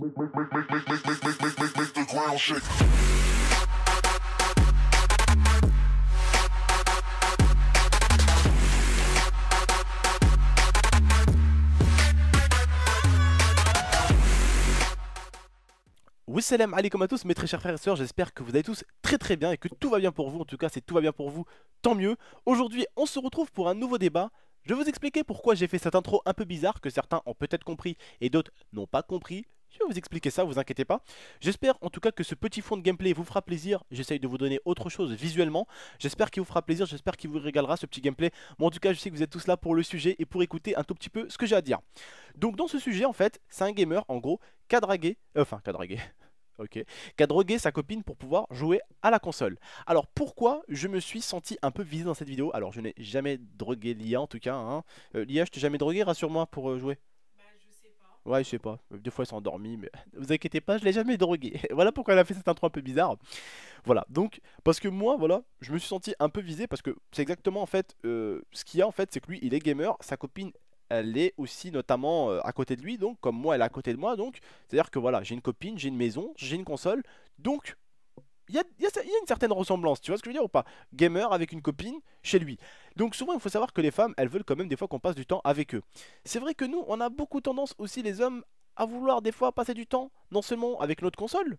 Make the ground shake. Salam alaikum à tous mes très chers frères et sœurs, j'espère que vous allez tous très bien et que tout va bien pour vous. En tout cas, si tout va bien pour vous, tant mieux. Aujourd'hui, on se retrouve pour un nouveau débat. Je vais vous expliquer pourquoi j'ai fait cette intro un peu bizarre, que certains ont peut-être compris et d'autres n'ont pas compris. Je vais vous expliquer ça, vous inquiétez pas. J'espère en tout cas que ce petit fond de gameplay vous fera plaisir. J'essaye de vous donner autre chose visuellement. J'espère qu'il vous fera plaisir, j'espère qu'il vous régalera ce petit gameplay. Bon, en tout cas, je sais que vous êtes tous là pour le sujet et pour écouter un tout petit peu ce que j'ai à dire. Donc dans ce sujet, en fait, c'est un gamer, en gros, qui a dragué, Ok, qui a drogué sa copine pour pouvoir jouer à la console. Alors pourquoi je me suis senti un peu visé dans cette vidéo? Alors je n'ai jamais drogué Lia en tout cas, hein. Lia, je t'ai jamais drogué, rassure-moi, pour jouer. Bah je sais pas. Ouais, je sais pas, des fois elle s'est endormie, mais vous inquiétez pas, je l'ai jamais drogué. Voilà pourquoi elle a fait cette intro un peu bizarre. Voilà, donc, parce que moi, voilà, je me suis senti un peu visé parce que c'est exactement en fait, ce qu'il y a en fait, c'est que lui, il est gamer, sa copine, elle est aussi notamment à côté de lui, donc comme moi, elle est à côté de moi, donc, c'est-à-dire que voilà, j'ai une copine, j'ai une maison, j'ai une console, donc, il y a une certaine ressemblance, tu vois ce que je veux dire ou pas? Gamer avec une copine chez lui. Donc souvent, il faut savoir que les femmes, elles veulent quand même des fois qu'on passe du temps avec eux. C'est vrai que nous, on a beaucoup tendance aussi, les hommes, à vouloir des fois passer du temps, non seulement avec notre console,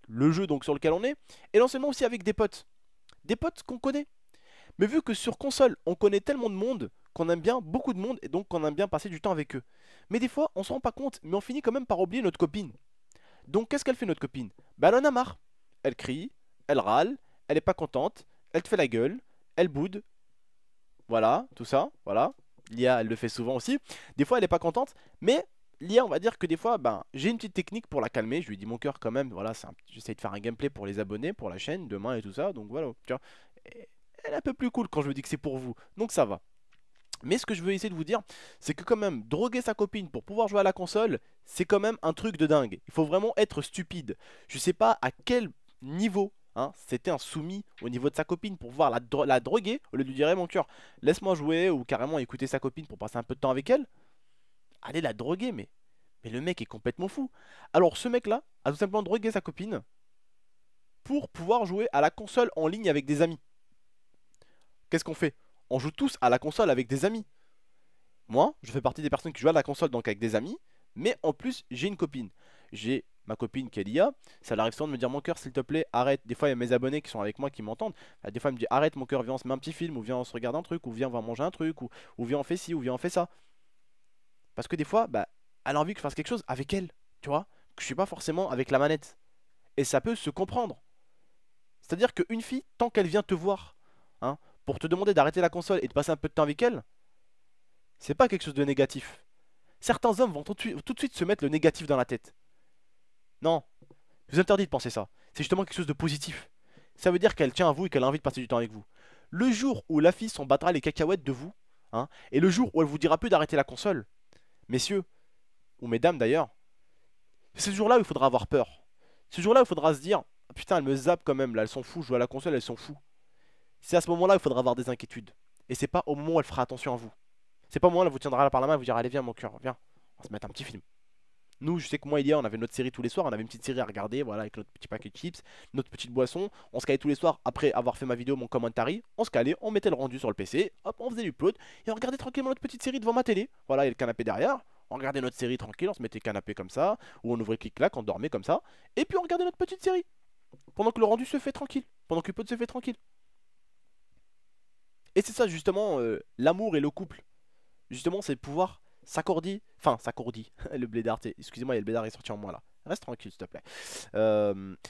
le jeu donc sur lequel on est, et non seulement aussi avec des potes qu'on connaît. Mais vu que sur console, on connaît tellement de monde, qu'on aime bien beaucoup de monde, et donc qu'on aime bien passer du temps avec eux. Mais des fois, on s'en rend pas compte, mais on finit quand même par oublier notre copine. Donc qu'est-ce qu'elle fait notre copine? Bah elle en a marre. Elle crie, elle râle, elle est pas contente, elle te fait la gueule, elle boude, voilà, tout ça, voilà. Lia, elle le fait souvent aussi. Des fois, elle est pas contente, mais Lia, on va dire que des fois, ben, j'ai une petite technique pour la calmer. Je lui dis mon cœur quand même, voilà, j'essaie de faire un gameplay pour les abonnés, pour la chaîne, demain et tout ça, donc voilà, tu vois. Et elle est un peu plus cool quand je me dis que c'est pour vous, donc ça va. Mais ce que je veux essayer de vous dire, c'est que quand même, droguer sa copine pour pouvoir jouer à la console, c'est quand même un truc de dingue. Il faut vraiment être stupide. Je sais pas à quel niveau, hein, c'était un soumis au niveau de sa copine pour pouvoir la droguer, au lieu de lui dire, Eh, mon cœur, laisse-moi jouer, ou carrément écouter sa copine pour passer un peu de temps avec elle. Allez la droguer, mais le mec est complètement fou. Alors ce mec-là a tout simplement drogué sa copine pour pouvoir jouer à la console en ligne avec des amis. Qu'est-ce qu'on fait? On joue tous à la console avec des amis. Moi, je fais partie des personnes qui jouent à la console donc avec des amis, mais en plus, j'ai une copine. J'ai ma copine qui est l'IA, ça lui arrive souvent de me dire mon cœur, s'il te plaît, arrête. Des fois, il y a mes abonnés qui sont avec moi qui m'entendent. Des fois, elle me dit arrête mon cœur, viens, on se met un petit film, ou viens, on se regarde un truc, ou viens, on va manger un truc, ou viens, on fait ci, ou viens, on fait ça. Parce que des fois, bah, elle a envie que je fasse quelque chose avec elle, tu vois, que je suis pas forcément avec la manette. Et ça peut se comprendre. C'est-à-dire qu'une fille, tant qu'elle vient te voir, hein, pour te demander d'arrêter la console et de passer un peu de temps avec elle, c'est pas quelque chose de négatif. Certains hommes vont tout de suite se mettre le négatif dans la tête. Non, je vous interdis de penser ça. C'est justement quelque chose de positif. Ça veut dire qu'elle tient à vous et qu'elle a envie de passer du temps avec vous. Le jour où la fille s'en battra les cacahuètes de vous, hein, et le jour où elle vous dira plus d'arrêter la console, messieurs, ou mesdames d'ailleurs, c'est ce jour-là où il faudra avoir peur. Ce jour-là où il faudra se dire, ah, putain, elle me zappe quand même, là, elles sont fous, je joue à la console, elles sont fous. C'est à ce moment-là où il faudra avoir des inquiétudes. Et c'est pas au moment où elle fera attention à vous. C'est pas au moment où elle vous tiendra par la main et vous dira, allez, viens, mon cœur, viens, on va se mettre un petit film. Nous, je sais que moi, il y a, on avait notre série tous les soirs, on avait une petite série à regarder, voilà, avec notre petit paquet de chips, notre petite boisson. On se calait tous les soirs, après avoir fait ma vidéo, mon commentary, on se calait, on mettait le rendu sur le PC, hop, on faisait du upload, et on regardait tranquillement notre petite série devant ma télé. Voilà, il y a le canapé derrière, on regardait notre série tranquille, on se mettait canapé comme ça, ou on ouvrait clic-clac, on dormait comme ça, et puis on regardait notre petite série. Pendant que le rendu se fait tranquille, pendant que l'upload se fait tranquille. Et c'est ça justement, l'amour et le couple. Justement, c'est de pouvoir s'accorder, enfin s'accorder, le blédard, excusez-moi, il y a le blédard est sorti en moi là. Reste tranquille, s'il te plaît.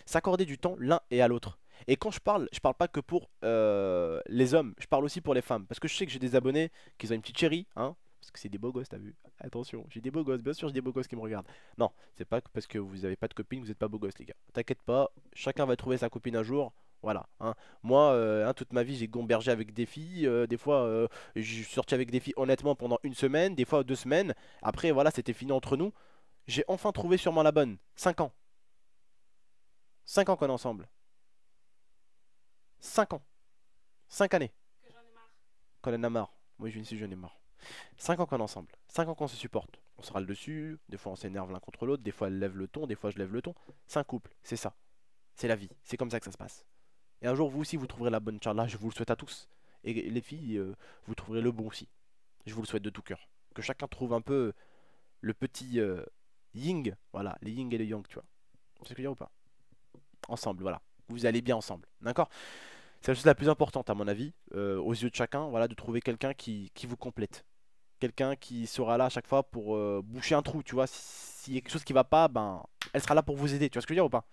S'accorder du temps l'un et à l'autre. Et quand je parle pas que pour les hommes, je parle aussi pour les femmes. Parce que je sais que j'ai des abonnés qui ont une petite chérie, hein. Parce que c'est des beaux gosses, t'as vu? Attention, j'ai des beaux gosses, bien sûr, j'ai des beaux gosses qui me regardent. Non, c'est pas parce que vous avez pas de copine, vous êtes pas beaux gosses, les gars. T'inquiète pas, chacun va trouver sa copine un jour. Voilà, hein. Moi, hein, toute ma vie, j'ai gambergé avec des filles. Des fois, j'ai sorti avec des filles honnêtement pendant une semaine, des fois 2 semaines. Après, voilà, c'était fini entre nous. J'ai enfin trouvé sûrement la bonne. 5 ans. 5 ans qu'on est ensemble. 5 ans. 5 années Que j'en ai marre. qu'on en a marre. Oui, je suis j'en ai marre. 5 ans qu'on est ensemble. 5 ans qu'on se supporte. On se râle dessus, des fois on s'énerve l'un contre l'autre, des fois elle lève le ton, des fois je lève le ton. C'est un couple, c'est ça. C'est la vie, c'est comme ça que ça se passe. Et un jour vous aussi vous trouverez la bonne Inch'Allah, je vous le souhaite à tous. Et les filles, vous trouverez le bon aussi. Je vous le souhaite de tout cœur. Que chacun trouve un peu le petit yin, voilà, les yin et les yang, tu vois. C'est ce que je veux dire ou pas? Ensemble, voilà. Vous allez bien ensemble, d'accord? C'est la chose la plus importante à mon avis, aux yeux de chacun, voilà, de trouver quelqu'un qui vous complète. Quelqu'un qui sera là à chaque fois pour boucher un trou, tu vois. S'il y a quelque chose qui va pas, ben, elle sera là pour vous aider, tu vois ce que je veux dire ou pas?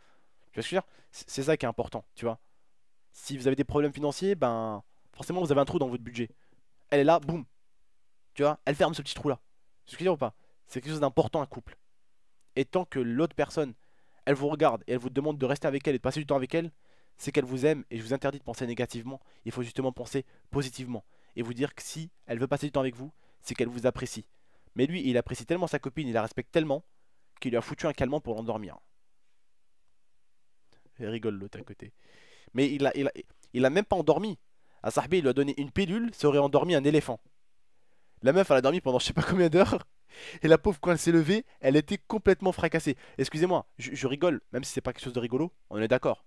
Tu vois ce que je veux dire? C'est ça qui est important, tu vois. Si vous avez des problèmes financiers, ben, forcément vous avez un trou dans votre budget. Elle est là, boum, tu vois, elle ferme ce petit trou là. Tu vois ce que je veux dire ou pas? C'est quelque chose d'important un couple. Et tant que l'autre personne, elle vous regarde et elle vous demande de rester avec elle et de passer du temps avec elle, c'est qu'elle vous aime et je vous interdis de penser négativement. Il faut justement penser positivement et vous dire que si elle veut passer du temps avec vous, c'est qu'elle vous apprécie. Mais lui, il apprécie tellement sa copine, il la respecte tellement qu'il lui a foutu un calmant pour l'endormir. Il rigole l'autre à côté. Mais il a même pas endormi. À Sahbi, il lui a donné une pilule, ça aurait endormi un éléphant. La meuf, elle a dormi pendant je sais pas combien d'heures. Et la pauvre, quand elle s'est levée, elle était complètement fracassée. Excusez-moi, je rigole, même si c'est pas quelque chose de rigolo, on est d'accord.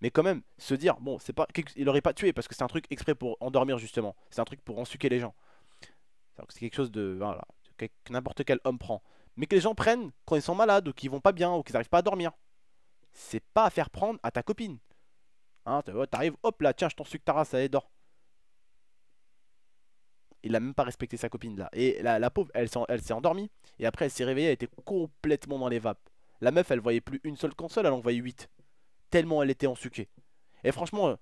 Mais quand même, se dire, bon, c'est pas, il aurait pas tué parce que c'est un truc exprès pour endormir justement. C'est un truc pour ensuquer les gens. C'est quelque chose de, voilà, que n'importe quel homme prend. Mais que les gens prennent quand ils sont malades ou qu'ils vont pas bien ou qu'ils arrivent pas à dormir. C'est pas à faire prendre à ta copine. Hein, t'arrives, hop là, tiens, je t'en sucre ta race, allez, dors. Il a même pas respecté sa copine là. Et la pauvre, elle s'est endormie. Et après, elle s'est réveillée, elle était complètement dans les vapes. La meuf, elle voyait plus une seule console, elle en voyait 8. Tellement elle était ensuquée. Et franchement,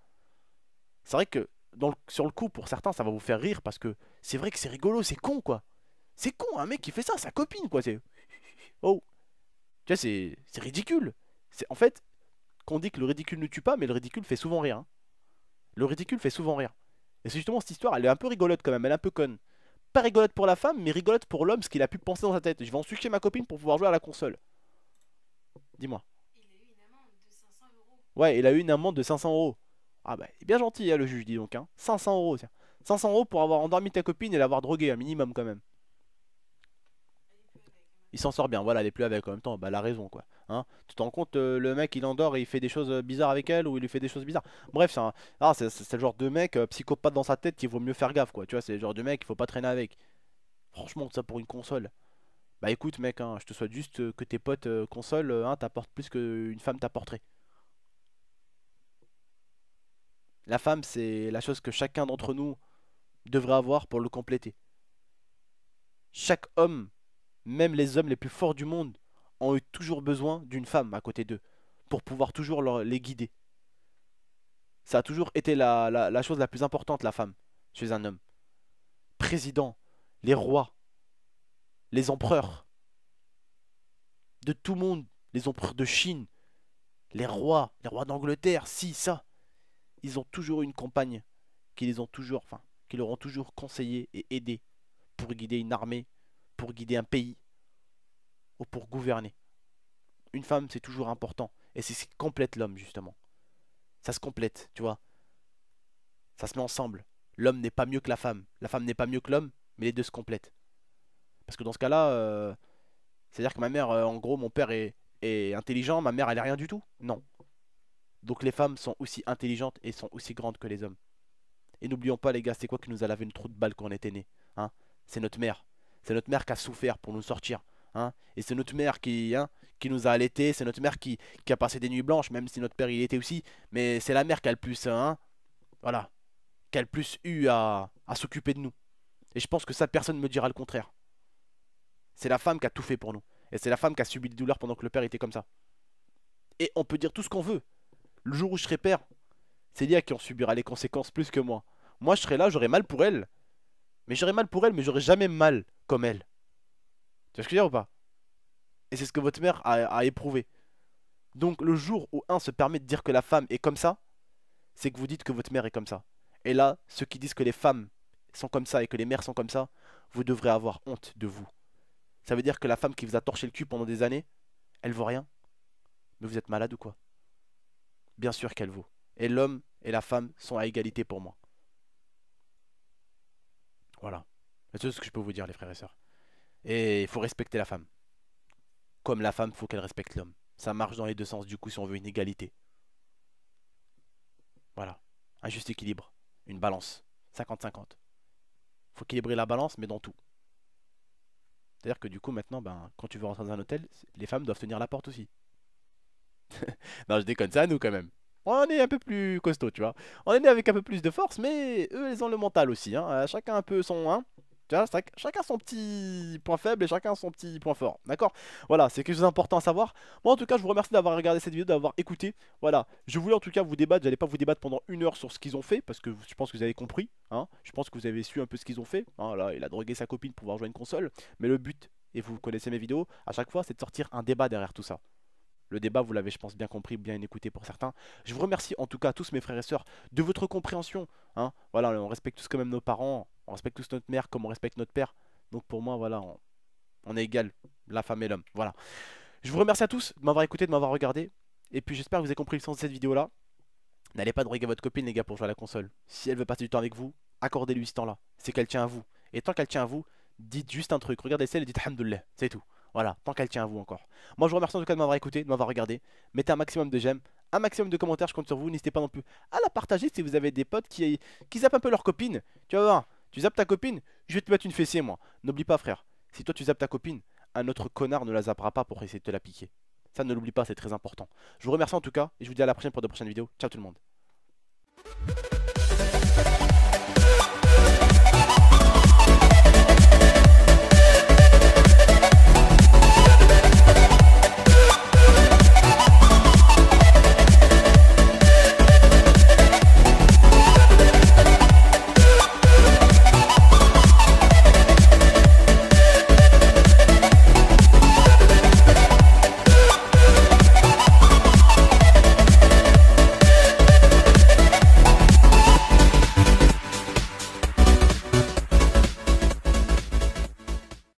c'est vrai que sur le coup, pour certains, ça va vous faire rire parce que c'est vrai que c'est rigolo, c'est con quoi. C'est con, un mec qui fait ça à sa copine quoi. C'est. Oh, tu vois, c'est ridicule. En fait, qu'on dit que le ridicule ne tue pas, mais le ridicule fait souvent rire, hein. Le ridicule fait souvent rire. Et c'est justement cette histoire, elle est un peu rigolote quand même, elle est un peu conne. Pas rigolote pour la femme, mais rigolote pour l'homme, ce qu'il a pu penser dans sa tête. Je vais ensucer ma copine pour pouvoir jouer à la console. Dis-moi. Il a eu une amende de 500 euros. Ouais, il a eu une amende de 500 euros. Ah bah, il est bien gentil, hein, le juge, dis donc. Hein. 500 euros, tiens. 500 euros pour avoir endormi ta copine et l'avoir droguée, un minimum quand même. Elle est plus avec. Il s'en sort bien, voilà, elle est plus avec en même temps, bah elle a raison quoi. Hein, tu te rends compte, le mec il endort et il fait des choses bizarres avec elle ou il lui fait des choses bizarres. Bref, c'est le genre de mec psychopathe dans sa tête qu'il vaut mieux faire gaffe quoi. Tu vois, c'est le genre de mec qu'il faut pas traîner avec. Franchement, ça pour une console. Bah écoute mec, hein, je te souhaite juste que tes potes console hein, t'apportent plus qu'une femme t'apporterait. La femme, c'est la chose que chacun d'entre nous devrait avoir pour le compléter. Chaque homme, même les hommes les plus forts du monde, ont eu toujours besoin d'une femme à côté d'eux pour pouvoir toujours les guider. Ça a toujours été la chose la plus importante, la femme, chez un homme. Président, les rois, les empereurs de tout le monde, les empereurs de Chine, les rois d'Angleterre, si, ça. Ils ont toujours eu une compagne qui les ont toujours, enfin, qui leur ont toujours conseillé et aidé pour guider une armée, pour guider un pays ou pour gouverner. Une femme, c'est toujours important. Et c'est ce qui complète l'homme, justement. Ça se complète, tu vois. Ça se met ensemble. L'homme n'est pas mieux que la femme n'est pas mieux que l'homme, mais les deux se complètent. Parce que dans ce cas-là, c'est-à-dire que ma mère, en gros, mon père est intelligent, ma mère, elle est rien du tout. Non. Donc les femmes sont aussi intelligentes et sont aussi grandes que les hommes. Et n'oublions pas, les gars, c'est quoi qui nous a lavé une trou de balle quand on était nés, hein? C'est notre mère. C'est notre mère qui a souffert pour nous sortir, hein? Et c'est notre mère qui nous a allaités. C'est notre mère qui a passé des nuits blanches, même si notre père il était aussi. Mais c'est la mère qui a le plus, hein? Voilà. Qui a le plus eu à s'occuper de nous. Et je pense que ça, personne ne me dira le contraire. C'est la femme qui a tout fait pour nous. Et c'est la femme qui a subi des douleurs pendant que le père était comme ça. Et on peut dire tout ce qu'on veut. Le jour où je serai père, c'est Lia qui en subira les conséquences plus que moi. Moi, je serai là, j'aurai mal pour elle. Mais j'aurai mal pour elle, mais j'aurai jamais mal comme elle. Tu vois ce que je veux dire ou pas? Et c'est ce que votre mère a éprouvé. Donc, le jour où un se permet de dire que la femme est comme ça, c'est que vous dites que votre mère est comme ça. Et là, ceux qui disent que les femmes sont comme ça et que les mères sont comme ça, vous devrez avoir honte de vous. Ça veut dire que la femme qui vous a torché le cul pendant des années, elle vaut rien. Mais vous êtes malade ou quoi? Bien sûr qu'elle vaut. Et l'homme et la femme sont à égalité pour moi. Voilà. C'est tout ce que je peux vous dire, les frères et sœurs. Et il faut respecter la femme. Comme la femme, faut qu'elle respecte l'homme. Ça marche dans les deux sens, du coup, si on veut une égalité. Voilà. Un juste équilibre. Une balance. 50-50. Faut équilibrer la balance, mais dans tout. C'est-à-dire que du coup, maintenant, ben, quand tu veux rentrer dans un hôtel, les femmes doivent tenir la porte aussi. Non, je déconne, c'est à nous quand même. On est un peu plus costaud, tu vois. On est né avec un peu plus de force, mais eux, ils ont le mental aussi. Hein. Chacun un peu son. Hein. Tu vois, chacun son petit point faible et chacun son petit point fort. D'accord. Voilà, c'est quelque chose d'important à savoir. Moi, en tout cas, je vous remercie d'avoir regardé cette vidéo, d'avoir écouté. Voilà, je voulais en tout cas vous débattre. J'allais pas vous débattre pendant 1 heure sur ce qu'ils ont fait, parce que je pense que vous avez compris. Hein. Je pense que vous avez su un peu ce qu'ils ont fait. Hein, là, il a drogué sa copine pour pouvoir jouer à une console. Mais le but, et vous connaissez mes vidéos, à chaque fois, c'est de sortir un débat derrière tout ça. Le débat, vous l'avez, je pense, bien compris, bien écouté pour certains. Je vous remercie en tout cas, tous mes frères et sœurs, de votre compréhension. Hein. Voilà, on respecte tous quand même nos parents, on respecte tous notre mère comme on respecte notre père. Donc pour moi, voilà, on est égal, la femme et l'homme. Voilà. Je vous remercie à tous de m'avoir écouté, de m'avoir regardé. Et puis j'espère que vous avez compris le sens de cette vidéo-là. N'allez pas droguer votre copine, les gars, pour jouer à la console. Si elle veut passer du temps avec vous, accordez-lui ce temps-là. C'est qu'elle tient à vous. Et tant qu'elle tient à vous, dites juste un truc. Regardez celle et dites Alhamdoulilah. C'est tout. Voilà, tant qu'elle tient à vous encore. Moi, je vous remercie en tout cas de m'avoir écouté, de m'avoir regardé. Mettez un maximum de j'aime, un maximum de commentaires, je compte sur vous. N'hésitez pas non plus à la partager si vous avez des potes qui zappent un peu leur copine. Tu vas voir, tu zappes ta copine, je vais te mettre une fessée, moi. N'oublie pas, frère. Si toi tu zappes ta copine, un autre connard ne la zappera pas pour essayer de te la piquer. Ça, ne l'oublie pas, c'est très important. Je vous remercie en tout cas et je vous dis à la prochaine pour de prochaines vidéos. Ciao tout le monde.